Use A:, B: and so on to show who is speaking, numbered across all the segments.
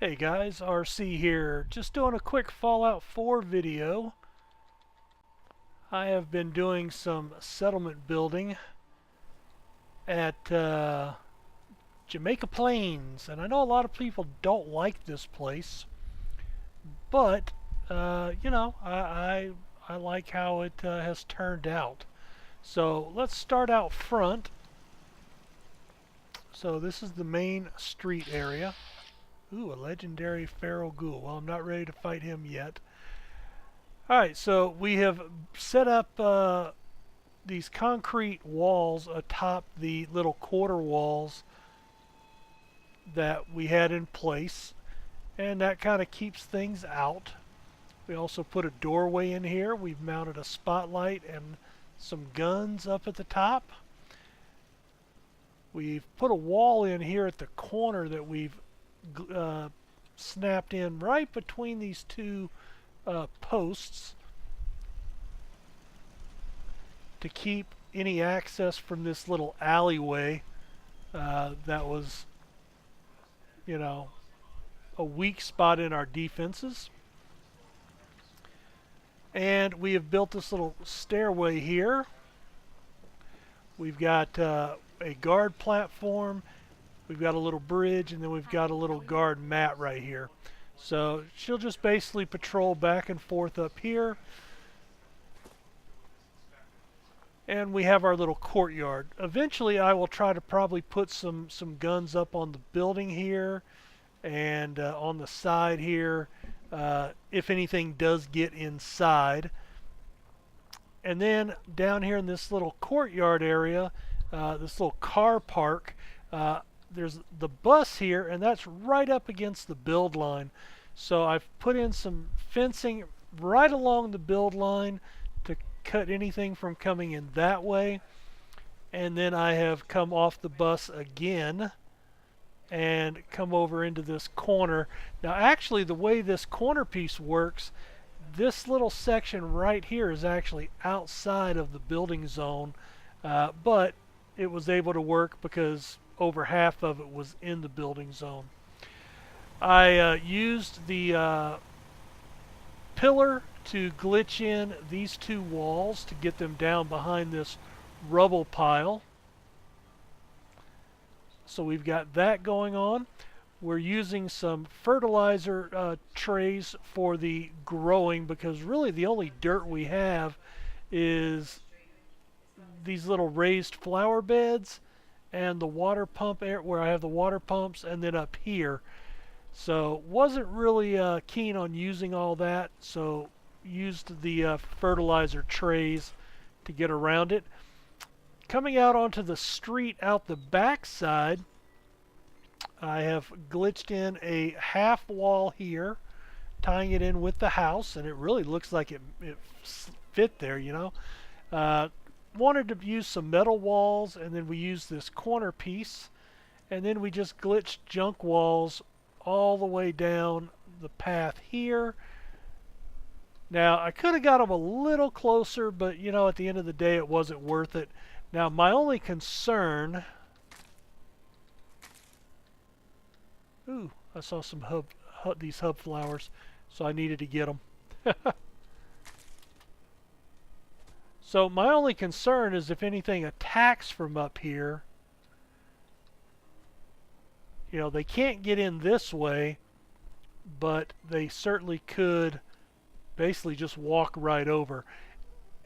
A: Hey guys, RC here. Just doing a quick Fallout 4 video. I have been doing some settlement building at Jamaica Plains, and I know a lot of people don't like this place, but I like how it has turned out. So let's start out front. So this is the main street area. Ooh, a legendary feral ghoul. Well, I'm not ready to fight him yet. Alright, so we have set up these concrete walls atop the little quarter walls that we had in place, and that kind of keeps things out. We also put a doorway in here. We've mounted a spotlight and some guns up at the top. We've put a wall in here at the corner that we've snapped in right between these two posts to keep any access from this little alleyway that was, a weak spot in our defenses. And we have built this little stairway here. We've got a guard platform, we've got a little bridge, and then we've got a little guard mat right here. So she'll just basically patrol back and forth up here. And we have our little courtyard. Eventually I will try to probably put some guns up on the building here and on the side here if anything does get inside. And then down here in this little courtyard area, this little car park, there's the bus here, and that's right up against the build line. So I've put in some fencing right along the build line to cut anything from coming in that way. And then I have come off the bus again and come over into this corner. Now actually the way this corner piece works, this little section right here is actually outside of the building zone, but it was able to work because over half of it was in the building zone. I used the pillar to glitch in these two walls to get them down behind this rubble pile. So we've got that going on. We're using some fertilizer trays for the growing, because really the only dirt we have is these little raised flower beds and the water pump area where I have the water pumps, and then up here. So wasn't really keen on using all that, so used the fertilizer trays to get around it. Coming out onto the street out the back side, I have glitched in a half wall here, tying it in with the house, and it really looks like it fit there, wanted to use some metal walls, and then we used this corner piece, and then we just glitched junk walls all the way down the path here. Now I could have got them a little closer, but at the end of the day it wasn't worth it. Now my only concern, ooh, I saw some these hub flowers, so I needed to get them. So my only concern is if anything attacks from up here, they can't get in this way, but they certainly could basically just walk right over.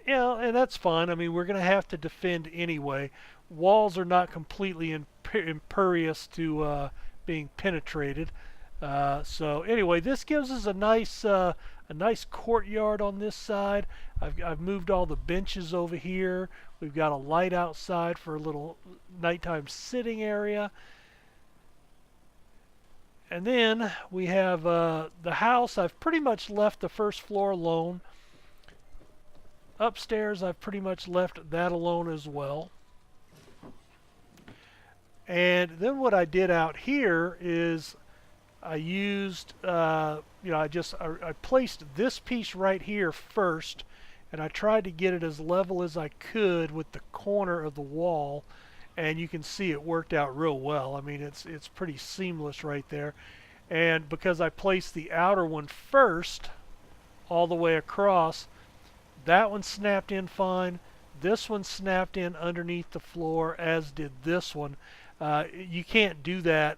A: And that's fine. I mean, we're going to have to defend anyway. Walls are not completely impervious to being penetrated. So anyway, this gives us a nice courtyard on this side. I've moved all the benches over here. We've got a light outside for a little nighttime sitting area. And then we have the house. I've pretty much left the first floor alone. Upstairs, I've pretty much left that alone as well. And then what I did out here is I used, I placed this piece right here first, and I tried to get it as level as I could with the corner of the wall, and you can see it worked out real well. I mean, it's pretty seamless right there. And because I placed the outer one first all the way across, that one snapped in fine. This one snapped in underneath the floor, as did this one. You can't do that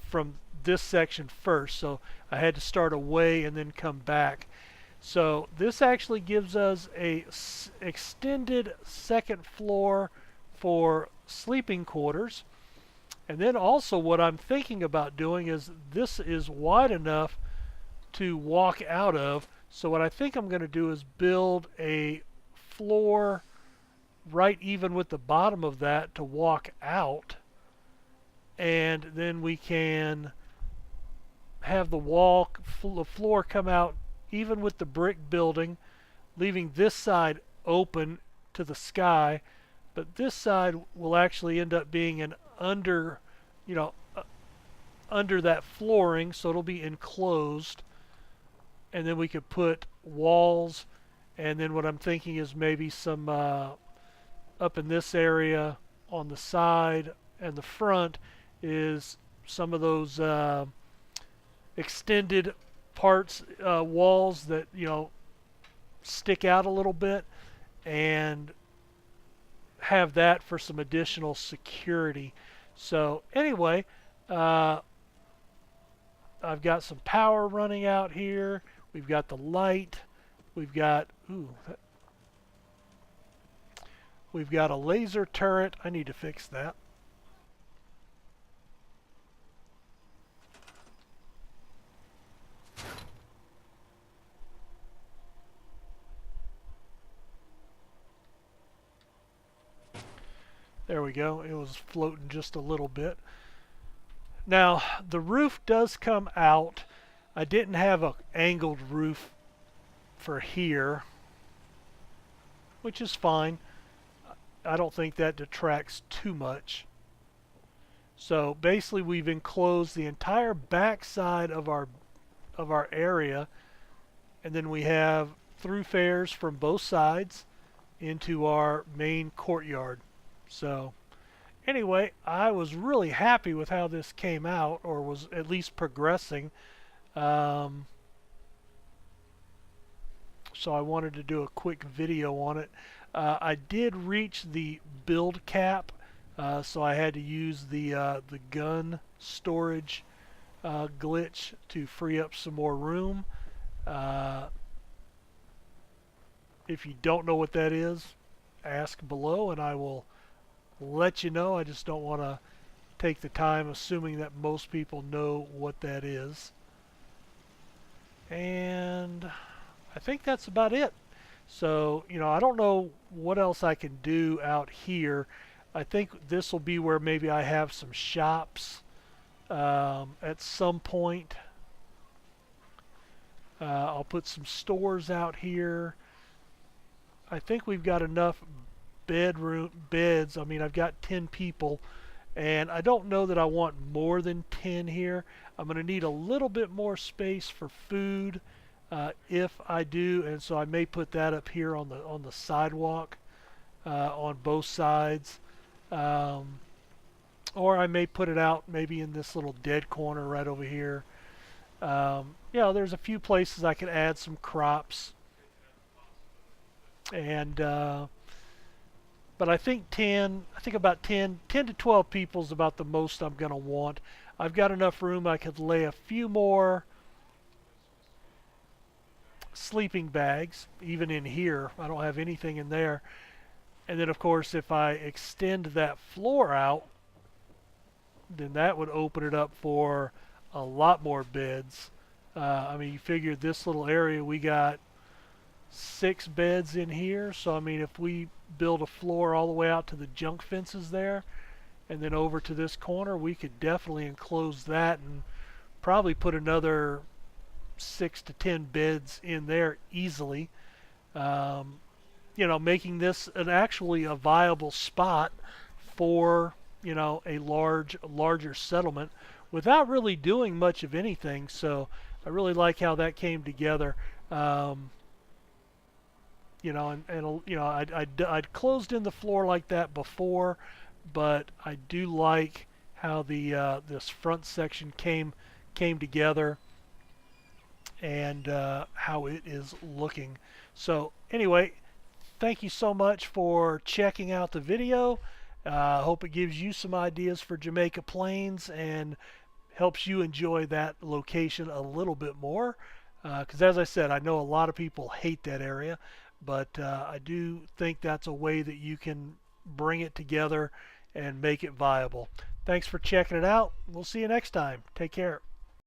A: from this section first, so I had to start away and then come back. So this actually gives us a extended second floor for sleeping quarters. And then also what I'm thinking about doing is this is wide enough to walk out of. So what I think I'm going to do is build a floor right even with the bottom of that to walk out. And then we can have the floor come out even with the brick building, leaving this side open to the sky. But this side will actually end up being an under, you know, under that flooring, so it'll be enclosed. And then we could put walls, and then what I'm thinking is maybe some up in this area on the side and the front is some of those extended parts, walls that stick out a little bit, and have that for some additional security. So anyway, I've got some power running out here. We've got the light. We've got we've got a laser turret. I need to fix that. There we go. It was floating just a little bit. Now, the roof does come out. I didn't have an angled roof for here, which is fine. I don't think that detracts too much. So basically we've enclosed the entire back side of our area, and then we have through fares from both sides into our main courtyard. So anyway, I was really happy with how this came out, or was at least progressing. So I wanted to do a quick video on it. I did reach the build cap, so I had to use the gun storage glitch to free up some more room. If you don't know what that is, ask below and I will let you know. I just don't want to take the time assuming that most people know what that is. And I think that's about it. So, I don't know what else I can do out here. I think this will be where maybe I have some shops at some point. I'll put some stores out here. I think we've got enough beds. I mean, I've got 10 people, and I don't know that I want more than 10 here. I'm going to need a little bit more space for food if I do, and so I may put that up here on the sidewalk on both sides, or I may put it out maybe in this little dead corner right over here. There's a few places I could add some crops, and but I think about 10 to 12 people is about the most I'm going to want. I've got enough room. I could lay a few more sleeping bags even in here. I don't have anything in there. And then of course if I extend that floor out, then that would open it up for a lot more beds. I mean, you figure this little area, we got 6 beds in here. So I mean, if we build a floor all the way out to the junk fences there and then over to this corner, we could definitely enclose that and probably put another 6 to 10 beds in there easily. Making this actually a viable spot for a larger settlement without really doing much of anything. So I really like how that came together. I'd closed in the floor like that before, but I do like how the this front section came came together and how it is looking. So anyway, thank you so much for checking out the video. I hope it gives you some ideas for Jamaica Plains and helps you enjoy that location a little bit more. Because as I said, I know a lot of people hate that area, but I do think that's a way that you can bring it together and make it viable. Thanks for checking it out. We'll see you next time. Take care.